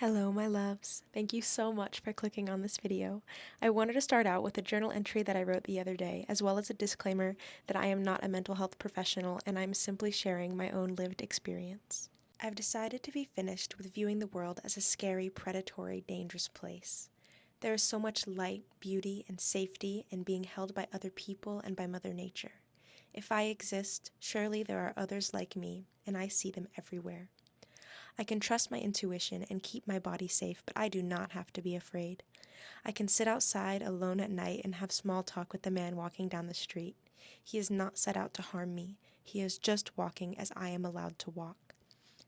Hello, my loves. Thank you so much for clicking on this video. I wanted to start out with a journal entry that I wrote the other day, as well as a disclaimer that I am not a mental health professional and I'm simply sharing my own lived experience. I've decided to be finished with viewing the world as a scary, predatory, dangerous place. There is so much light, beauty, and safety in being held by other people and by Mother Nature. If I exist, surely there are others like me, and I see them everywhere. I can trust my intuition and keep my body safe, but I do not have to be afraid. I can sit outside alone at night and have small talk with the man walking down the street. He is not set out to harm me. He is just walking as I am allowed to walk.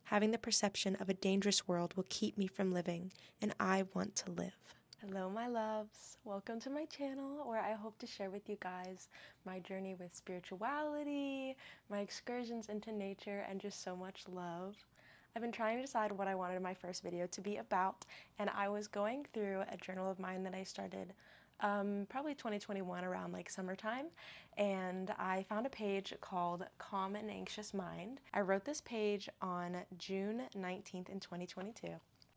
Having the perception of a dangerous world will keep me from living, and I want to live. Hello, my loves. Welcome to my channel where I hope to share with you guys my journey with spirituality, my excursions into nature, and just so much love. I've been trying to decide what I wanted my first video to be about, and I was going through a journal of mine that I started probably 2021 around like summertime, and I found a page called Calm and Anxious Mind. I wrote this page on June 19th in 2022.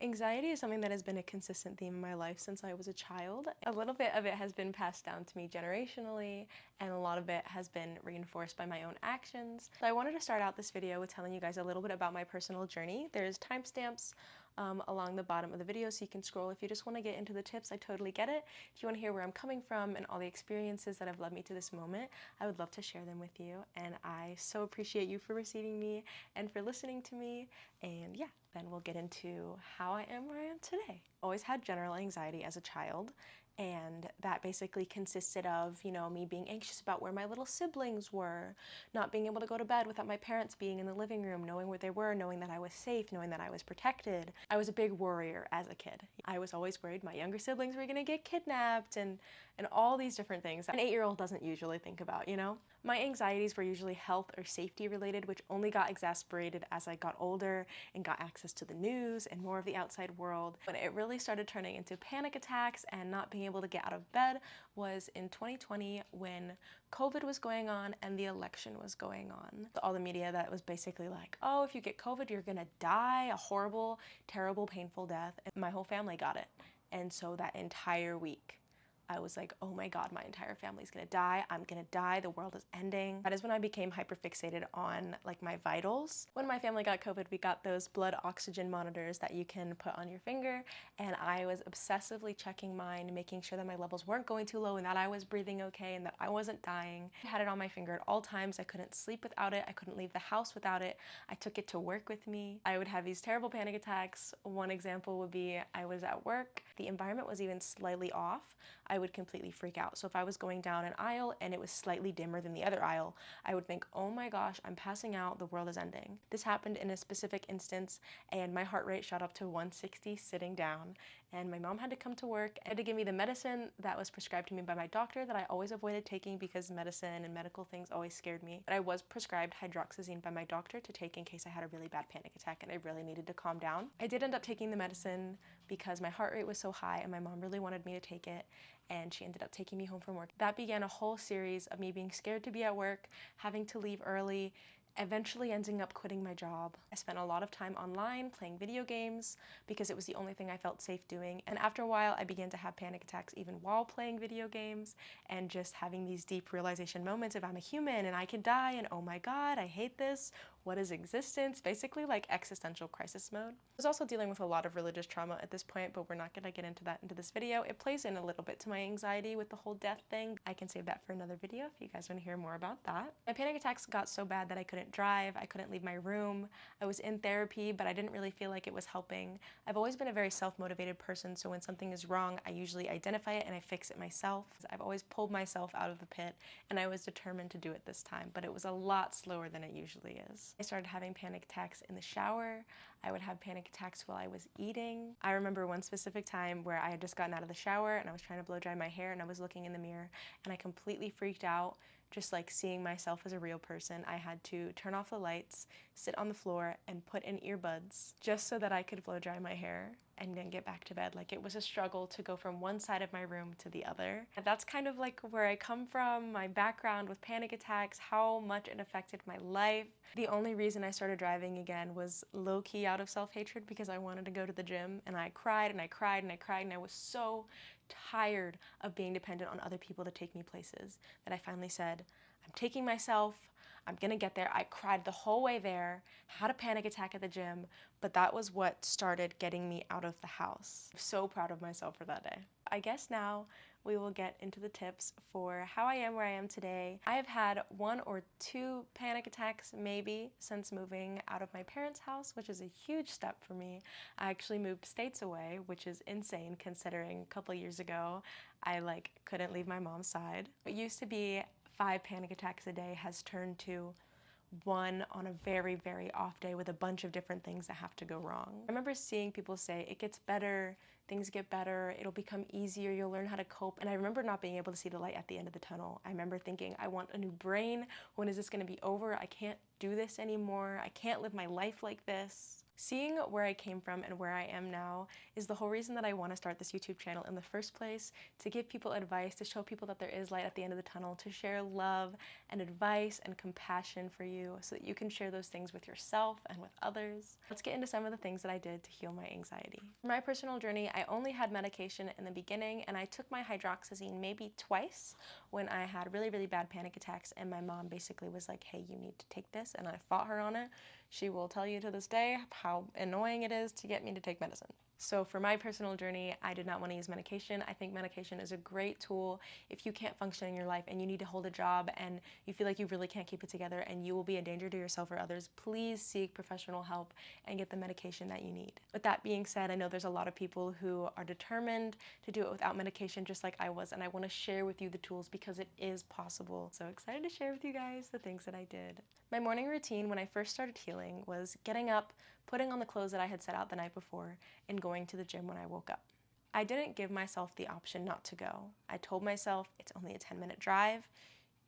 Anxiety is something that has been a consistent theme in my life since I was a child. A little bit of it has been passed down to me generationally, and a lot of it has been reinforced by my own actions. So I wanted to start out this video with telling you guys a little bit about my personal journey. There's timestamps along the bottom of the video so you can scroll if you just want to get into the tips. I totally get it. If you want to hear where I'm coming from and all the experiences that have led me to this moment, I would love to share them with you, and I so appreciate you for receiving me and for listening to me. And yeah, then we'll get into how I am where I am today. Always had general anxiety as a child, and that basically consisted of, me being anxious about where my little siblings were, not being able to go to bed without my parents being in the living room, knowing where they were, knowing that I was safe, knowing that I was protected. I was a big worrier as a kid. I was always worried my younger siblings were gonna get kidnapped and all these different things that an 8-year-old doesn't usually think about, My anxieties were usually health or safety related, which only got exacerbated as I got older and got access to the news and more of the outside world. When it really started turning into panic attacks and not being able to get out of bed was in 2020 when COVID was going on and the election was going on. All the media that was basically like, oh, if you get COVID, you're gonna die a horrible, terrible, painful death. And my whole family got it. And so that entire week, I was like, oh my God, my entire family's gonna die. I'm gonna die. The world is ending. That is when I became hyperfixated on like my vitals. When my family got COVID, we got those blood oxygen monitors that you can put on your finger. And I was obsessively checking mine, making sure that my levels weren't going too low and that I was breathing okay and that I wasn't dying. I had it on my finger at all times. I couldn't sleep without it. I couldn't leave the house without it. I took it to work with me. I would have these terrible panic attacks. One example would be I was at work. The environment was even slightly off. I would completely freak out. So if I was going down an aisle and it was slightly dimmer than the other aisle, I would think, oh my gosh, I'm passing out, the world is ending. This happened in a specific instance and my heart rate shot up to 160 sitting down, and my mom had to come to work and to give me the medicine that was prescribed to me by my doctor that I always avoided taking because medicine and medical things always scared me. But I was prescribed hydroxyzine by my doctor to take in case I had a really bad panic attack and I really needed to calm down. I did end up taking the medicine because my heart rate was so high and my mom really wanted me to take it, and she ended up taking me home from work. That began a whole series of me being scared to be at work, having to leave early, eventually ending up quitting my job. I spent a lot of time online playing video games because it was the only thing I felt safe doing. And after a while, I began to have panic attacks even while playing video games and just having these deep realization moments of I'm a human and I can die and oh my God, I hate this. What is existence? Basically like existential crisis mode. I was also dealing with a lot of religious trauma at this point, but we're not gonna get into that into this video. It plays in a little bit to my anxiety with the whole death thing. I can save that for another video if you guys wanna hear more about that. My panic attacks got so bad that I couldn't drive, I couldn't leave my room. I was in therapy, but I didn't really feel like it was helping. I've always been a very self-motivated person, so when something is wrong, I usually identify it and I fix it myself. I've always pulled myself out of the pit, and I was determined to do it this time, but it was a lot slower than it usually is. I started having panic attacks in the shower. I would have panic attacks while I was eating. I remember one specific time where I had just gotten out of the shower and I was trying to blow dry my hair and I was looking in the mirror and I completely freaked out, just like seeing myself as a real person. I had to turn off the lights, sit on the floor, and put in earbuds just so that I could blow dry my hair. and then get back to bed. Like, it was a struggle to go from one side of my room to the other. And that's kind of like where I come from, my background with panic attacks, how much it affected my life. The only reason I started driving again was low-key out of self-hatred because I wanted to go to the gym, and I cried and I cried and I cried, and I was so tired of being dependent on other people to take me places that I finally said, I'm taking myself, I'm gonna get there. I cried the whole way there, had a panic attack at the gym, but that was what started getting me out of the house. I'm so proud of myself for that day. I guess now we will get into the tips for how I am where I am today. I have had 1 or 2 panic attacks maybe since moving out of my parents' house, which is a huge step for me. I actually moved states away, which is insane considering a couple years ago I couldn't leave my mom's side. It used to be 5 panic attacks a day has turned to 1 on a very, very off day with a bunch of different things that have to go wrong. I remember seeing people say, it gets better, things get better, it'll become easier, you'll learn how to cope. And I remember not being able to see the light at the end of the tunnel. I remember thinking, I want a new brain. When is this gonna be over? I can't do this anymore. I can't live my life like this. Seeing where I came from and where I am now is the whole reason that I want to start this YouTube channel in the first place, to give people advice, to show people that there is light at the end of the tunnel, to share love and advice and compassion for you so that you can share those things with yourself and with others. Let's get into some of the things that I did to heal my anxiety. For my personal journey, I only had medication in the beginning, and I took my hydroxyzine maybe twice when I had really, really bad panic attacks, and my mom basically was like, hey, you need to take this, and I fought her on it. She will tell you to this day how annoying it is to get me to take medicine. So for my personal journey, I did not want to use medication. I think medication is a great tool if you can't function in your life and you need to hold a job and you feel like you really can't keep it together and you will be a danger to yourself or others. Please seek professional help and get the medication that you need. With that being said, I know there's a lot of people who are determined to do it without medication just like I was, and I want to share with you the tools because it is possible. So excited to share with you guys the things that I did. My morning routine when I first started healing was getting up, putting on the clothes that I had set out the night before, and going to the gym when I woke up. I didn't give myself the option not to go. I told myself it's only a 10-minute drive,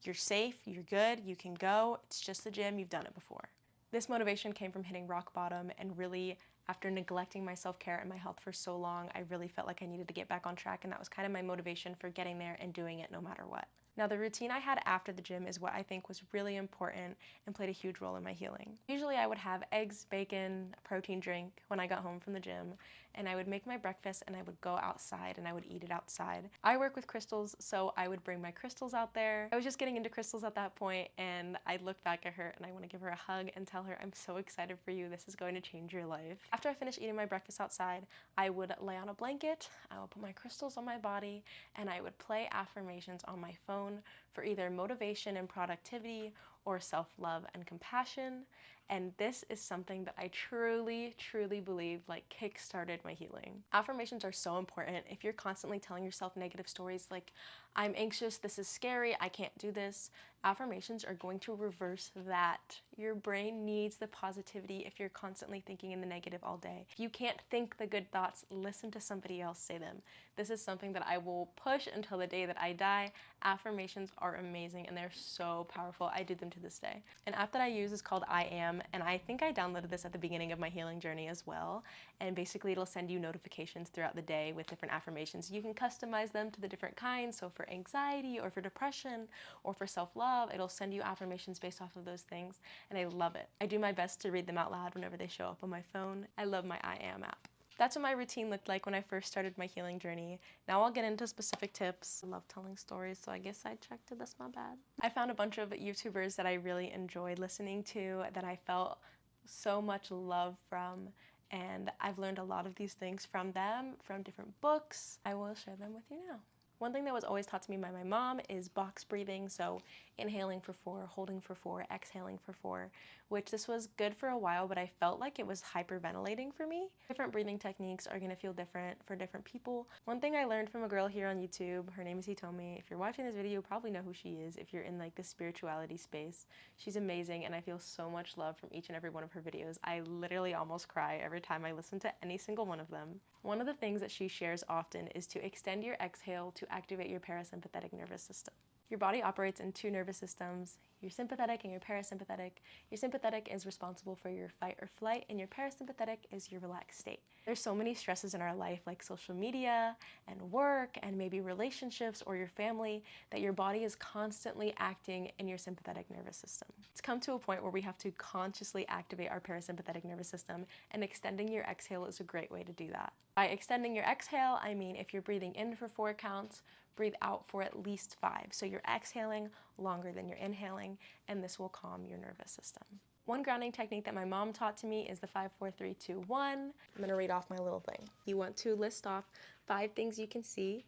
you're safe, you're good, you can go, it's just the gym, you've done it before. This motivation came from hitting rock bottom and really after neglecting my self-care and my health for so long, I really felt like I needed to get back on track, and that was kind of my motivation for getting there and doing it no matter what. Now, the routine I had after the gym is what I think was really important and played a huge role in my healing. Usually I would have eggs, bacon, a protein drink when I got home from the gym, and I would make my breakfast and I would go outside and I would eat it outside. I work with crystals, so I would bring my crystals out there. I was just getting into crystals at that point, and I look back at her and I want to give her a hug and tell her, I'm so excited for you. This is going to change your life. After I finished eating my breakfast outside, I would lay on a blanket, I would put my crystals on my body, and I would play affirmations on my phone for either motivation and productivity or self-love and compassion. And this is something that I truly, truly believe kick-started my healing. Affirmations are so important. If you're constantly telling yourself negative stories like, I'm anxious, this is scary, I can't do this, affirmations are going to reverse that. Your brain needs the positivity if you're constantly thinking in the negative all day. If you can't think the good thoughts, listen to somebody else say them. This is something that I will push until the day that I die. Affirmations are amazing and they're so powerful. I do them to this day. An app that I use is called I Am, and I think I downloaded this at the beginning of my healing journey as well. And basically it'll send you notifications throughout the day with different affirmations. You can customize them to the different kinds. So for anxiety or for depression or for self-love, it'll send you affirmations based off of those things. And I love it. I do my best to read them out loud whenever they show up on my phone. I love my I Am app. That's what my routine looked like when I first started my healing journey. Now I'll get into specific tips. I love telling stories, so I guess I checked it, that's my bad. I found a bunch of YouTubers that I really enjoyed listening to, that I felt so much love from, and I've learned a lot of these things from them, from different books. I will share them with you now. One thing that was always taught to me by my mom is box breathing, so inhaling for 4, holding for 4, exhaling for 4, which this was good for a while, but I felt like it was hyperventilating for me. Different breathing techniques are gonna feel different for different people. One thing I learned from a girl here on YouTube, her name is Hitomi. If you're watching this video, you probably know who she is if you're in the spirituality space. She's amazing, and I feel so much love from each and every one of her videos. I literally almost cry every time I listen to any single one of them. One of the things that she shares often is to extend your exhale to activate your parasympathetic nervous system. Your body operates in two nervous systems, your sympathetic and your parasympathetic. Your sympathetic is responsible for your fight or flight, and your parasympathetic is your relaxed state. There's so many stresses in our life, like social media and work and maybe relationships or your family, that your body is constantly acting in your sympathetic nervous system. It's come to a point where we have to consciously activate our parasympathetic nervous system, and extending your exhale is a great way to do that. By extending your exhale, I mean if you're breathing in for 4 counts, breathe out for at least 5. So you're exhaling longer than you're inhaling, and this will calm your nervous system. One grounding technique that my mom taught to me is the 5, 4, 3, 2, 1. I'm gonna read off my little thing. You want to list off 5 things you can see,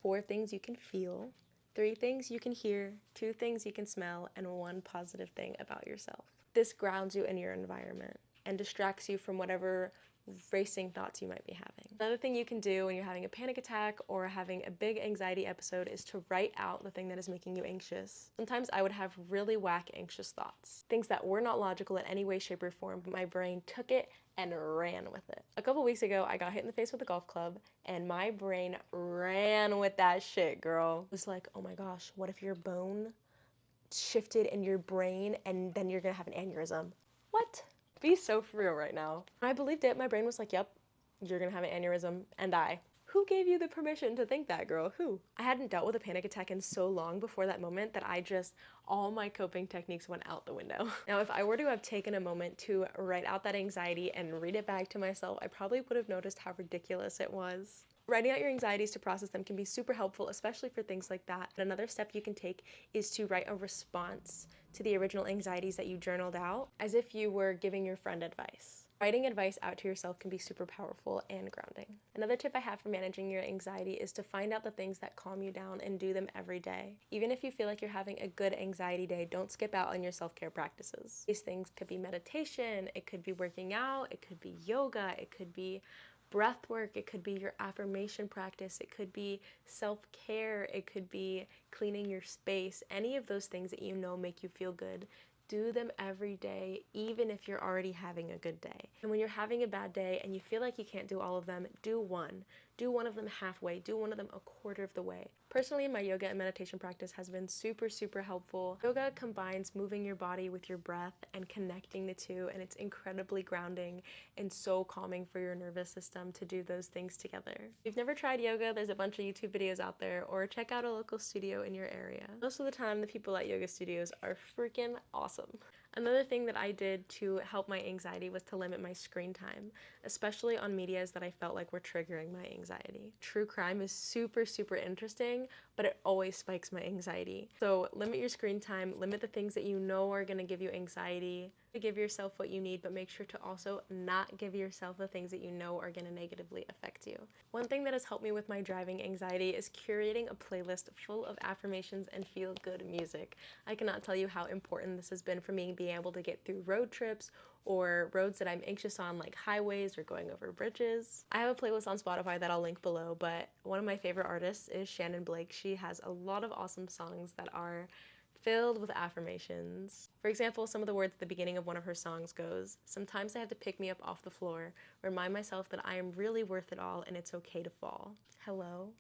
4 things you can feel, 3 things you can hear, 2 things you can smell, and 1 positive thing about yourself. This grounds you in your environment and distracts you from whatever racing thoughts you might be having. Another thing you can do when you're having a panic attack or having a big anxiety episode is to write out the thing that is making you anxious. Sometimes I would have really whack anxious thoughts, things that were not logical in any way, shape, or form, but my brain took it and ran with it. A couple weeks ago, I got hit in the face with a golf club, and my brain ran with that shit, girl. It was like, oh my gosh, what if your bone shifted in your brain and then you're gonna have an aneurysm? What? Be so for real right now. I believed it. My brain was like, yep, you're gonna have an aneurysm, and die. Who gave you the permission to think that, girl? Who? I hadn't dealt with a panic attack in so long before that moment that all my coping techniques went out the window. Now, if I were to have taken a moment to write out that anxiety and read it back to myself, I probably would have noticed how ridiculous it was. Writing out your anxieties to process them can be super helpful, especially for things like that. And another step you can take is to write a response to the original anxieties that you journaled out, as if you were giving your friend advice. Writing advice out to yourself can be super powerful and grounding. Another tip I have for managing your anxiety is to find out the things that calm you down and do them every day. Even if you feel like you're having a good anxiety day, don't skip out on your self-care practices. These things could be meditation, it could be working out, it could be yoga, it could be breath work, it could be your affirmation practice, it could be self-care, it could be cleaning your space. Any of those things that you know make you feel good, do them every day, even if you're already having a good day. And when you're having a bad day and you feel like you can't do all of them, do one. Do one of them halfway, do one of them a quarter of the way. Personally, my yoga and meditation practice has been super, super helpful. Yoga combines moving your body with your breath and connecting the two, and it's incredibly grounding and so calming for your nervous system to do those things together. If you've never tried yoga, there's a bunch of YouTube videos out there, or check out a local studio in your area. Most of the time, the people at yoga studios are freaking awesome. Another thing that I did to help my anxiety was to limit my screen time, especially on medias that I felt like were triggering my anxiety. True crime is super, super interesting, but it always spikes my anxiety. So limit your screen time, limit the things that you know are gonna give you anxiety. Give yourself what you need, but make sure to also not give yourself the things that you know are gonna negatively affect you. One thing that has helped me with my driving anxiety is curating a playlist full of affirmations and feel-good music. I cannot tell you how important this has been for me being able to get through road trips or roads that I'm anxious on, like highways or going over bridges. I have a playlist on Spotify that I'll link below, but one of my favorite artists is Shannon Blake. She has a lot of awesome songs that are filled with affirmations. For example, some of the words at the beginning of one of her songs goes, "Sometimes I have to pick me up off the floor, remind myself that I am really worth it all and it's okay to fall." Hello?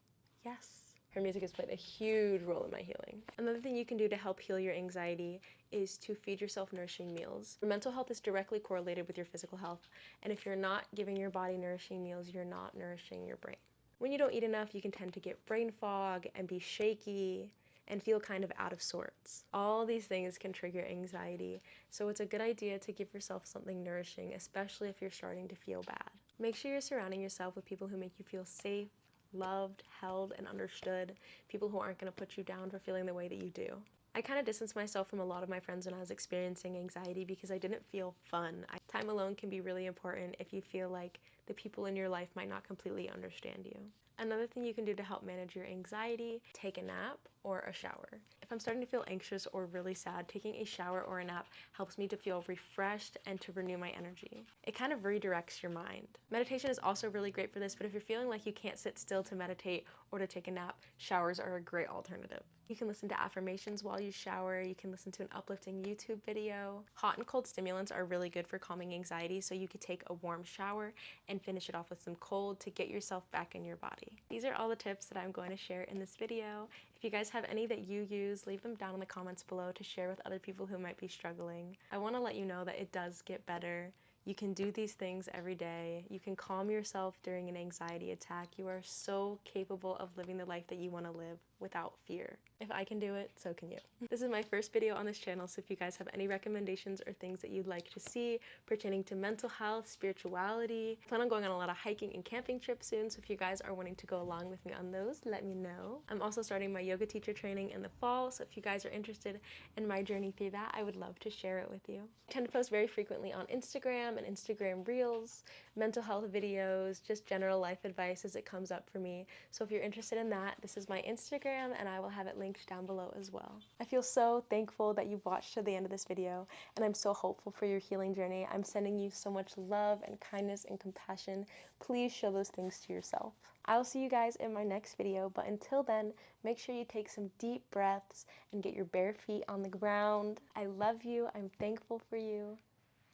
Yes. Her music has played a huge role in my healing. Another thing you can do to help heal your anxiety is to feed yourself nourishing meals. Your mental health is directly correlated with your physical health, and if you're not giving your body nourishing meals, you're not nourishing your brain. When you don't eat enough, you can tend to get brain fog and be shaky and feel kind of out of sorts. All these things can trigger anxiety, so it's a good idea to give yourself something nourishing, especially if you're starting to feel bad. Make sure you're surrounding yourself with people who make you feel safe, loved, held, and understood, people who aren't going to put you down for feeling the way that you do. I kind of distanced myself from a lot of my friends when I was experiencing anxiety because I didn't feel fun. Time alone can be really important if you feel like the people in your life might not completely understand you. Another thing you can do to help manage your anxiety, take a nap or a shower. If I'm starting to feel anxious or really sad, taking a shower or a nap helps me to feel refreshed and to renew my energy. It kind of redirects your mind. Meditation is also really great for this, but if you're feeling like you can't sit still to meditate or to take a nap, showers are a great alternative. You can listen to affirmations while you shower. You can listen to an uplifting YouTube video. Hot and cold stimulants are really good for calming anxiety, so you could take a warm shower and and finish it off with some cold to get yourself back in your body. These are all the tips that I'm going to share in this video. If you guys have any that you use, leave them down in the comments below to share with other people who might be struggling. I want to let you know that it does get better. You can do these things every day. You can calm yourself during an anxiety attack. You are so capable of living the life that you want to live without fear. If I can do it, so can you. This is my first video on this channel, so if you guys have any recommendations or things that you'd like to see pertaining to mental health, spirituality, I plan on going on a lot of hiking and camping trips soon, so if you guys are wanting to go along with me on those, let me know. I'm also starting my yoga teacher training in the fall, so if you guys are interested in my journey through that, I would love to share it with you. I tend to post very frequently on Instagram and Instagram Reels, mental health videos, just general life advice as it comes up for me. So if you're interested in that, this is my Instagram and I will have it linked down below as well. I feel so thankful that you've watched to the end of this video, and I'm so hopeful for your healing journey. I'm sending you so much love and kindness and compassion. Please show those things to yourself. I'll see you guys in my next video, but until then, make sure you take some deep breaths and get your bare feet on the ground. I love you, I'm thankful for you,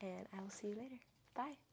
and I will see you later. Bye.